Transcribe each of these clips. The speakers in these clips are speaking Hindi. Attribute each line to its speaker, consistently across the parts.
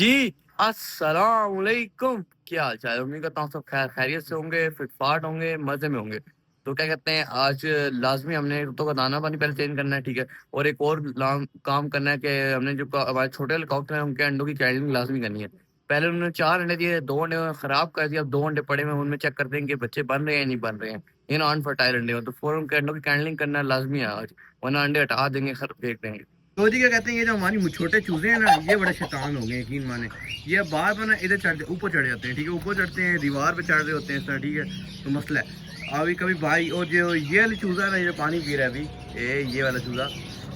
Speaker 1: जी, अस्सलाम वालेकुम। क्या हाल चाल है? उम्मीद करता हूँ सब खैरियत से होंगे, फिट-फाट होंगे, मज़े में होंगे। तो क्या कहते हैं, आज लाज़मी हमने कुत्तों का दाना-पानी पहले चेंज करना है, ठीक है? और एक और लाम काम करना है कि हमने जो हमारे छोटे वाले कॉकटेल हैं, उनके अंडों की क्लीनिंग लाज़मी करनी है। पहले उन्होंने 4 अंडे दिए, 2 अंडे उन्होंने खराब कर दिए, अब 2 अंडे पड़े हुए हैं, उनमें चेक करते हैं कि बच्चे बन रहे हैं या नहीं बन रहे हैं। ये ना अनफर्टाइल अंडे हो, तो फ़ौरन उनके अंडों की क्लीनिंग करना लाज़मी है आज, वरना अंडे हटा देंगे, फेंक देंगे।
Speaker 2: तो जी क्या कहते हैं, ये जो हमारी छोटे चूजे हैं ना, ये बड़े शैतान हो गए, यकीन माने। ये बार बार ना इधर ऊपर चढ़ जाते हैं, ठीक है। ऊपर चढ़ते हैं, दीवार पे चढ़ रहे होते हैं इस तरह, ठीक है। तो मसला है अभी कभी भाई, और जो ये वाला चूजा है ना, ये जो पानी पी रहा है अभी, ये वाला चूजा,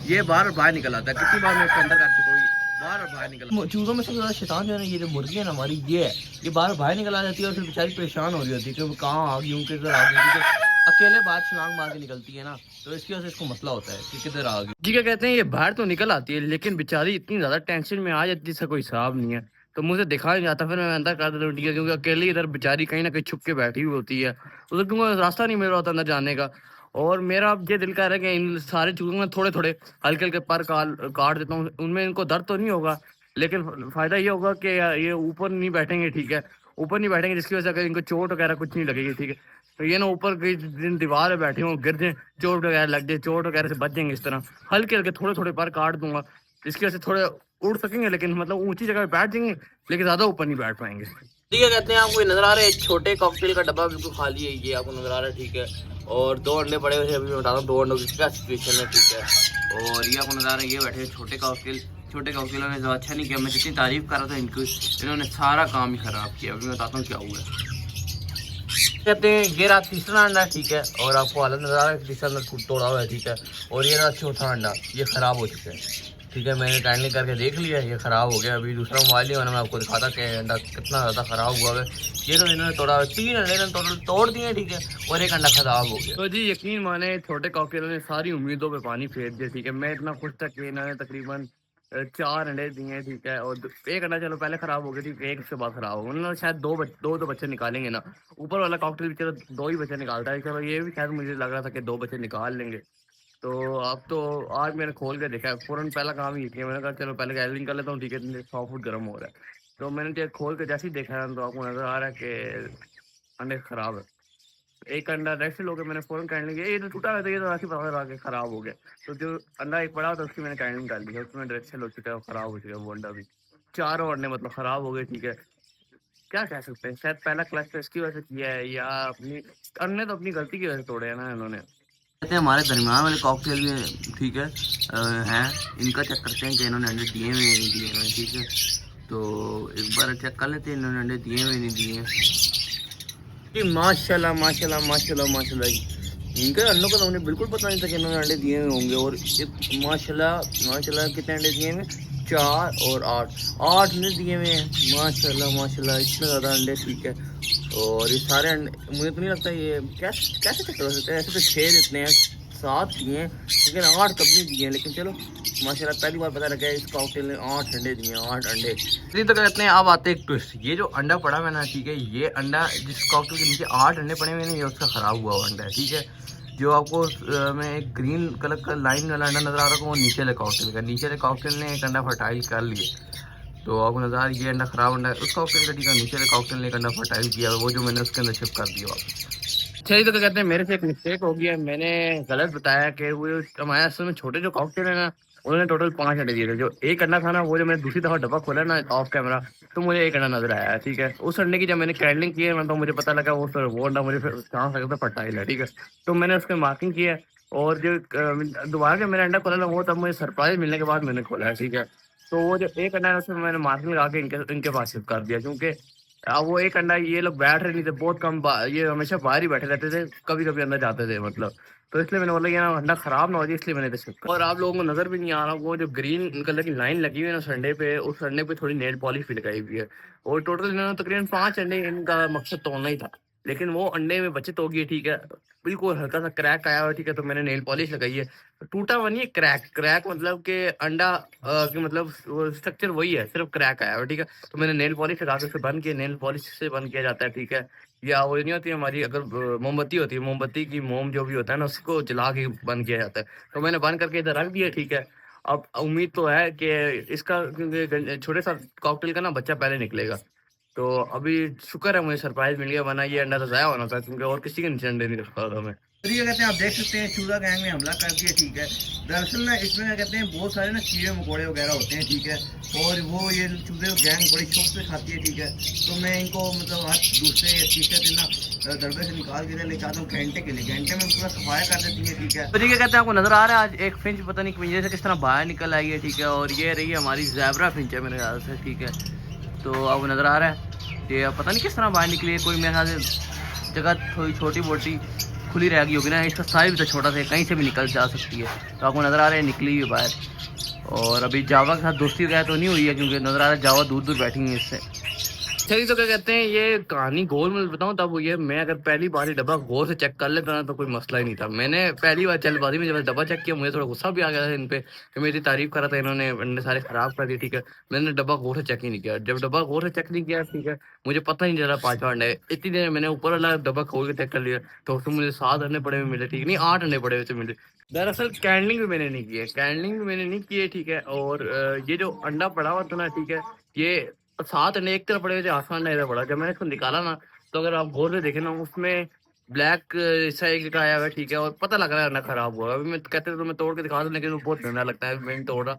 Speaker 2: ये बार बार निकल आता है। कितनी बार मैं इसको अंदर कर चुका हूँ, बार बार बाहर निकल चूजों में सबसे ज्यादा शैतान जो है ना, ये जो मुर्गी है ना हमारी, ये है। ये बाहर बाहर निकल आ जाती है और फिर बेचारी परेशान हो रही होती है कि वो कहाँ आ गई हूँ, किधर आ गई, क्योंकि अकेले बाहर छलांग मार के निकलती है ना, तो इसकी वजह से इसको मसला होता है कि किधर आ गई।
Speaker 1: जी, क्या कहते हैं, ये बाहर तो निकल आती है, लेकिन बेचारी इतनी ज़्यादा टेंशन में आ जाती है जिसका कोई हिसाब नहीं है। तो मुझे दिखा नहीं जाता, फिर मैं अंदर कर देता हूँ, ठीक है, क्योंकि अकेली इधर बेचारी कहीं न कहीं छुप के बैठी हुई होती है। उधर क्योंकि रास्ता नहीं मिल रहा होता अंदर जाने का। और मेरा अब ये दिल कर रहा है कि इन सारे चूज़ों में थोड़े-थोड़े, हल्के-हल्के पर काट देता हूँ। उनमें इनको दर्द तो नहीं होगा, लेकिन फ़ायदा ये होगा कि ये ऊपर नहीं बैठेंगे, ठीक है। ऊपर नहीं बैठेंगे, जिसकी वजह से अगर इनको चोट वगैरह कुछ नहीं लगेगी, ठीक है। तो ये ना ऊपर कहीं दिन दीवार पे बैठे हों, गिर जाएँ, चोट वगैरह लग जाए, चोट वगैरह से बच जाएँगे इस तरह। हल्के-हल्के थोड़े-थोड़े पर काट दूँगा, जिसकी वजह से थोड़े उड़ सकेंगे, लेकिन मतलब ऊँची जगह पे बैठ जाएँगे, लेकिन ज़्यादा ऊपर नहीं बैठ पाएँगे।
Speaker 2: ठीक है, कहते हैं आपको ये नज़र आ रहा है, छोटे कॉकटेल का डब्बा बिल्कुल खाली है, ये आपको नज़र आ रहा है, ठीक है। और 2 अंडे पड़े हुए थे, अभी मैं बता रहा हूँ 2 अंडों की क्या सिचुएशन है, ठीक है। और ये आपको नज़र आ रहा है, ये बैठे हैं छोटे कॉकटेल। छोटे कॉकटेलों ने जो अच्छा नहीं किया, मैं जितनी तारीफ़ कर रहा था इनकी, इन्होंने सारा काम ही ख़राब किया। अभी मैं बताता हूँ क्या हुआ है। कहते हैं ये रहा तीसरा अंडा, ठीक है। और आपको हालत नज़र आ रहा है, तीसरा अंडा तोड़ा हुआ है, ठीक है। और ये रहा चौथा अंडा, ये ख़राब हो चुका है, ठीक है। मैंने काइंडली करके देख लिया, ये ख़राब हो गया। अभी दूसरा मोबाइल ही मैंने मैं आपको दिखाता कि अंडा कितना ज़्यादा ख़राब हुआ है। ये तो इन्होंने तोड़ा, 3 अंडे इन्होंने टोटल तोड़ दिए, ठीक है। और एक अंडा ख़राब हो गया।
Speaker 1: तो जी, यकीन माने, छोटे कॉकटेलों ने सारी उम्मीदों पे पानी फेर दिया, ठीक है। मैं इतना खुश था कि इन्होंने तकरीबन 4 अंडे दिए हैं, ठीक है। और 1 अंडा चलो पहले खराब हो गया, ठीक है, 1 उसके बाद खराब हो गया। उन्होंने शायद 2 बच्चे निकालेंगे ना। ऊपर वाला कॉकटेल भी चलो 2 ही बच्चे निकालता है, चलो ये भी शायद मुझे लग रहा था कि 2 बच्चे निकाल लेंगे। तो अब तो आज मैंने खोल के देखा है, फ़ौरन पहला काम ये किया, मैंने कहा चलो पहले गैलरिंग कर लेता हूँ, ठीक है, 100 फुट गर्म हो रहा है। तो मैंने जो खोल के जैसे ही देखा है, तो आपको नज़र आ रहा है कि अंडे खराब है। एक अंडा रेड से मैंने फ़ौरन काइंडली किया, ये तो टूटा हुआ था, ये तो ऐसे ही पता लगा के खराब हो गया। तो जो अंडा एक पड़ा था उसकी मैंने काइंडलिंग कर ली है, उसमें रेड सेल हो चुका है और खराब हो चुका है वो अंडा भी। चारों अंडे मतलब खराब हो गए, ठीक है। क्या कह सकते हैं, शायद पहला क्लच तो इसकी वजह से किया है, या अपनी अन्य तो अपनी गलती की वजह से तोड़े हैं ना इन्होंने।
Speaker 2: कहते हैं हमारे दरमियान वाले कॉकटेल भी, ठीक है, हैं। इनका चेक करते हैं कि इन्होंने अंडे दिए हुए नहीं दिए हुए, ठीक है। तो एक बार चेक कर लेते हैं इन्होंने अंडे दिए हुए नहीं दिए हैं।
Speaker 1: जी, माशाल्लाह, माशाल्लाह, माशाल्लाह, माशाल्लाह जी। इनके अंडों का तो मुझे बिल्कुल पता नहीं था कि इन्होंने अंडे दिए हुए होंगे। और ये माशाल्लाह, माशाल्लाह कितने अंडे दिए हैं? 4 और 8, 8 अंडे दिए हुए हैं। माशाल्लाह, माशाल्लाह, इतने ज़्यादा अंडे, ठीक है। और ये सारे अंडे मुझे तो नहीं लगता ये कैसे कैसे चक्कर हो सकते हैं, ऐसे तो 6 देते हैं, 7 दिए हैं, लेकिन 8 तब नहीं दिए हैं। लेकिन चलो माशाल्लाह, पहली बार पता लगा है इस कॉकटेल ने 8 अंडे दिए हैं, 8 अंडे।
Speaker 2: इसी तो कहते हैं, अब आते हैं एक ट्विस्ट। ये जो अंडा पड़ा हुआ है ना, ठीक है, ये अंडा जिस कॉकटेल के नीचे 8 अंडे पड़े हुए हैं, ये उसका ख़राब हुआ हुआ अंडा है, ठीक है। जो आपको में एक ग्रीन कलर का लाइन वाला अंडा नज़र आ रहा है, वो नीचे वाले कॉकटेल का, नीचे वाले कॉकटेल ने एक अंडा फर्टाइल कर लिए। तो आपको नज़र आ रहा है, ये अंडा ख़राब अंडा है उस कॉकटेल का, ठीक है। नीचे वाले कॉकटेल ने एक अंडा फर्टाइल किया, वो जो मैंने उसके अंदर शिफ्ट कर दिया वापस।
Speaker 1: अच्छा, ये तो क्या कहते हैं, मेरे से एक मिस्टेक हो गया, मैंने गलत बताया कि वो जो हमारे असल में छोटे जो कॉकटेल है ना, उन्होंने टोटल 5 अंडे दिए थे। जो एक अंडा था ना, वो जो मैंने दूसरी दफ़ा डब्बा खोला ना ऑफ कैमरा, तो मुझे एक अंडा नजर आया, ठीक है। उस अंडे की जब मैंने कैंडलिंग की है ना, तो मुझे पता लगा वो अंडा मुझे फिर चांस लगा था फर्टाइल है, ठीक है। तो मैंने उसकी मार्किंग की है। और जो दोबारा जब मैंने अंडा खोला ना, वो तब मुझे सरप्राइज मिलने के बाद मैंने खोला है, ठीक है। तो वो जो एक अंडा है उसमें मैंने मार्किंग लगा के इनके इनके पास शिफ्ट कर दिया, क्योंकि वो एक अंडा ये लोग बैठ रहे नहीं थे, बहुत कम ये हमेशा बाहर ही बैठे रहते थे, कभी-कभी अंदर जाते थे मतलब। तो इसलिए मैंने बोला ये ना अंडा खराब ना हो जाए, इसलिए मैंने इसे शिफ्ट और आप लोगों को नज़र भी नहीं आ रहा, वो जो ग्रीन कलर की लाइन लगी हुई है ना संडे पे, उस संडे पे थोड़ी नेल पॉलिश भी लगाई हुई है। और टोटल इन्होंने तकरीबन 5 अंडे, इनका मकसद तोड़ना ही था। लेकिन वो अंडे में बचत हो गई, ठीक है। बिल्कुल हल्का-सा क्रैक आया हुआ है, ठीक है, तो मैंने नेल पॉलिश लगाई है। टूटा हुआ नहीं है, क्रैक क्रैक मतलब कि अंडा कि मतलब वो स्ट्रक्चर वही है, सिर्फ़ क्रैक आया हुआ है, ठीक है। तो मैंने नेल पॉलिश लगा के उसे बंद किया, नेल पॉलिश से बंद किया जाता है, ठीक है। या वो नहीं होती हमारी, अगर मोमबत्ती होती है, मोमबत्ती की मोम जो भी होता है ना, उसको जला के बंद किया जाता है। तो मैंने बंद करके इधर रख दिया, ठीक है। अब उम्मीद तो है कि इसका, क्योंकि छोटे सा कॉकटेल का ना बच्चा पहले निकलेगा, तो अभी शुक्र है मुझे सरप्राइज मिल गया, वरना ये अंडा तो ज़ाया होना था, क्योंकि और किसी के नीचे अंडे नहीं रखा था मैं।
Speaker 3: तो ये कहते हैं, आप देख सकते हैं चूजा गैंग ने हमला कर दिया, ठीक है। दरअसल ना इसमें क्या कहते हैं, बहुत सारे ना कीड़े मकोड़े वगैरह होते हैं, ठीक है। और वो ये चूजे गैंग बड़ी शौक से खाती है, ठीक है। तो मैं इनको मतलब हर दूसरे या तीसरे दिन ना दरबे से निकाल के ले चाहता हूँ घंटे के लिए, घंटे में पूरा सफाया कर देती है, ठीक है।
Speaker 2: तो ठीक है, कहते हैं आपको नजर आ रहा है आज एक फिंच पता नहीं पिंजरे से किस तरह बाहर निकल आई है, ठीक है। और ये रही हमारी ज़ेब्रा फिंच है मेरे ख्याल से, ठीक है। तो आपको नज़र आ रहा है ये पता नहीं किस तरह बाहर निकली है, कोई मेरे ख्याल से जगह थोड़ी छोटी मोटी खुली रह गई होगी ना, इसका साइज भी तो छोटा सा है, कहीं से भी निकल जा सकती है। तो आपको नज़र आ रहा है निकली हुई बाहर। और अभी जावा के साथ दोस्ती वगैरह तो नहीं हुई है, क्योंकि नज़र आ रहा है जावा दूर दूर बैठी है इससे।
Speaker 1: चलिए, तो क्या कहते हैं, ये कहानी गोल में बताऊं तब ये, मैं अगर पहली बार ही डब्बा गौर से चेक कर लेता ना तो कोई मसला ही नहीं था। मैंने पहली बार जल्दबाजी में जब डब्बा चेक किया, मुझे थोड़ा गुस्सा भी आ गया था इन पे कि मेरी तारीफ कर रहा था, इन्होंने अंडे सारे खराब कर दिए, ठीक है। मैंने डब्बा गौर से चेक ही नहीं किया। जब डब्बा गौर से चेक नहीं किया, ठीक है, मुझे पता ही नहीं चला 5 अंडे। इतनी देर मैंने ऊपर वाला डब्बा खोल के चेक कर लिया, तो उसमें मुझे 7 अंडे पड़े हुए मिले, ठीक नहीं, 8 अंडे पड़े हुए थे मिले। दरअसल कैंडलिंग भी मैंने नहीं की है, कैंडलिंग भी मैंने नहीं की है, ठीक है। और ये जो अंडा पड़ा हुआ था ना, ठीक है, ये 7 अंडे एक तरफ पड़े हुए थे, आसमान अंडा इधर पड़ा। जब मैंने इसको निकाला ना, तो अगर आप गौर से देखें ना, उसमें ब्लैक सा एक लिखा आया हुआ है, ठीक है, और पता लग रहा है अंडा खराब हुआ है। अभी मैं कहते तो मैं तोड़ के दिखा दूं, लेकिन वो बहुत गंदा लगता है, मैं नहीं तोड़ रहा।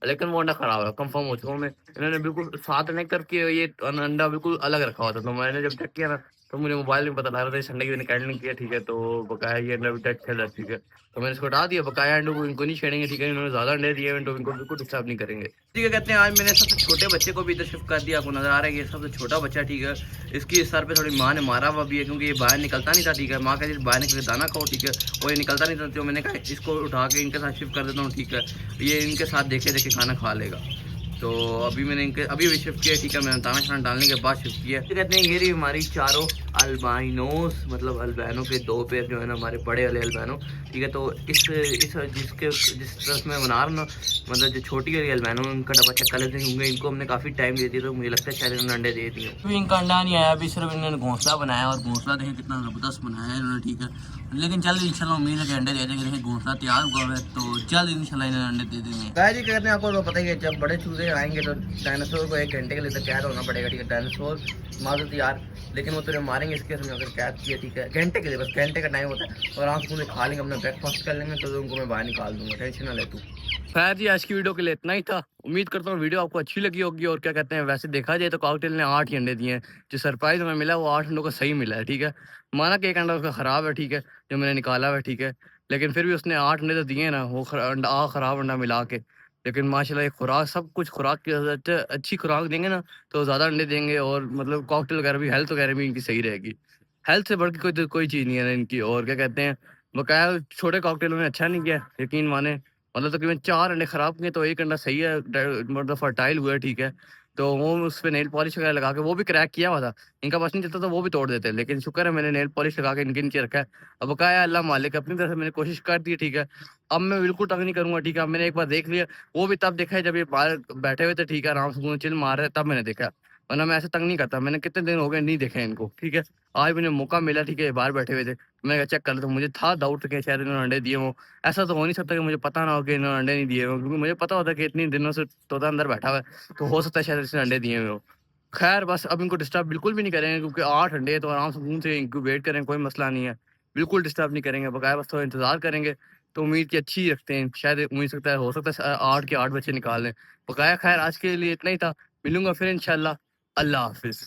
Speaker 1: लेकिन वो अंडा खराब है, कंफर्म हो चुका हूं मैं। इन्होंने बिल्कुल 7 अंडे करके ये अंडा बिल्कुल अलग रखा हुआ था, तो मैंने जब चेक किया ना, तो मुझे मोबाइल में पता लग रहा था इस अंडे की मैंने कैंडलिंग किया, ठीक है। तो बकाया ये अंडा भी टेस्ट है, ठीक है। तो मैंने इसको हटा दिया, बकाया अंडों को इनको नहीं छेड़ेंगे, ठीक है। इन्होंने ज्यादा अंडे दिए हैं तो इनको बिल्कुल डिस्टर्ब नहीं करेंगे। ठीक है, कहते हैं आज मैंने सबसे छोटे बच्चे को भी इधर शिफ्ट कर दिया। आपको नजर आ रहा है ये सबसे छोटा बच्चा, ठीक है। इसकी सर पे थोड़ी माँ ने मारा हुआ भी है, क्योंकि ये बाहर निकलता नहीं था, ठीक है। माँ कहती थी बाहर निकल दाना खाओ, ठीक है। और ये निकलता नहीं था, तो मैंने कहा इसको उठा के इनके साथ शिफ्ट कर देता हूँ, ठीक है। ये इनके साथ देखे देखे खाना खा लेगा। तो अभी मैंने इनके अभी शिफ्ट किया, ठीक है। मैंने दाना शाना डालने के बाद शिफ्ट किया। तो कहते हैं ये रही हमारी चारों अल्बाइनोस, मतलब अल्बाइनो के 2 पैर जो है ना, हमारे बड़े वाले अल्बाइनो, ठीक है। तो इस जिस तरफ मैं बना रहा हूँ ना, मतलब जो छोटी वाली अल्बाइनो, उनका डब्बा चेक कर लेते हैं, क्योंकि इनको हमने काफ़ी टाइम दे दिया, तो मुझे लगता है शायद इन्होंने अंडे दे दिए। अभी इनका अंडा नहीं आया, अभी सिर्फ इन्होंने घोंसला बनाया, और घोंसला देखें कितना ज़बरदस्त बनाया है इन्होंने, ठीक है। लेकिन जल्द इंशाल्लाह उम्मीद है कि अंडे दे देंगे। देखिए घोंसला तैयार हुआ है, तो जल्द इंशाल्लाह इन्हें अंडे दे देंगे।
Speaker 3: गाय जी कहते हैं, आपको तो पता ही है, जब बड़े चूजे आएंगे तो डायनासोर को 1 घंटे के लिए तो कैद होना पड़ेगा, ठीक है। डायनासोर माजूद यार, लेकिन वो तुझे मारेंगे इसके समय अगर कैद किया, ठीक है। घंटे के लिए, बस घंटे का टाइम होता है, और आराम से मुझे खा लेंगे, अपना ब्रेकफास्ट कर लेंगे, तो उनको मैं बाहर निकाल दूंगा, टेंशन ना ले तू।
Speaker 1: खैर जी, आज की वीडियो के लिए इतना ही था। उम्मीद करता हूँ वीडियो आपको अच्छी लगी होगी। और क्या कहते हैं, वैसे देखा जाए तो कॉकटेल ने 8 ही अंडे दिए हैं। जो सरप्राइज हमें मिला वो 8 अंडों का सही मिला है, ठीक है। माना कि एक अंडा उसका खराब है, ठीक है, जो मैंने निकाला हुआ है, ठीक है। लेकिन फिर भी उसने 8 अंडे तो दिए हैं ना, वो खराब अंडा मिला के। लेकिन माशाल्लाह ये खुराक, सब कुछ खुराक की वजह से, अच्छी खुराक देंगे ना तो ज़्यादा अंडे देंगे। और मतलब कॉकटेल वगैरह भी, हेल्थ वगैरह भी इनकी सही रहेगी। हेल्थ से बढ़ के कोई चीज़ नहीं है ना इनकी। और क्या कहते हैं, बकाया छोटे कॉकटेलों ने अच्छा नहीं किया, यकीन माने। मतलब तकरीबन 4 अंडे खराब किए, तो 1 अंडा सही है, मतलब फर्टाइल हुआ है, ठीक है। तो वो उस पे नेल पॉलिश वगैरह लगा के, वो भी क्रैक किया हुआ था, इनका बस नहीं चलता तो वो भी तोड़ देते, लेकिन शुक्र है मैंने नेल पॉलिश लगा के इनके नीचे रखा है। अब क्या, अल्लाह मालिक, अपनी तरफ से मैंने कोशिश कर दी है, ठीक है। अब मैं बिल्कुल तंग नहीं करूंगा, ठीक है। अब मैंने एक बार देख लिया, वो भी तब देखा है जब ये बाहर बैठे हुए थे, ठीक है, आराम से चिल मार रहे, तब मैंने देखा। वरना मैं ऐसे तंग नहीं करता, मैंने कितने दिन हो गए नहीं देखे इनको, ठीक है। आज मैंने मौका मिला, ठीक है, बाहर बैठे हुए थे, मैं चेक कर लेता हूँ। मुझे था डाउट कि शायद इन्होंने अंडे दिए हों। ऐसा तो हो नहीं सकता कि मुझे पता ना हो कि इन्होंने अंडे नहीं दिए हों, क्योंकि मुझे पता होता है कि इतनी दिनों से तोता अंदर बैठा हुआ है, तो हो सकता है शायद इसने अंडे दिए हुए हों। खैर बस अब इनको डिस्टर्ब बिल्कुल भी नहीं करेंगे, क्योंकि 8 अंडे हैं, तो आराम से सुकून से इनको वेट करें, कोई मसला नहीं है। बिल्कुल डिस्टर्ब नहीं करेंगे, बकाया बस थोड़ा इंतजार करेंगे। तो उम्मीद की अच्छी ही रखते हैं, शायद उम्मीद सकता है, हो सकता है 8 के 8 बच्चे निकाल लें। बकाया खैर आज के लिए इतना ही था। मिलूंगा फिर इंशाल्लाह। अल्लाह हाफिज़।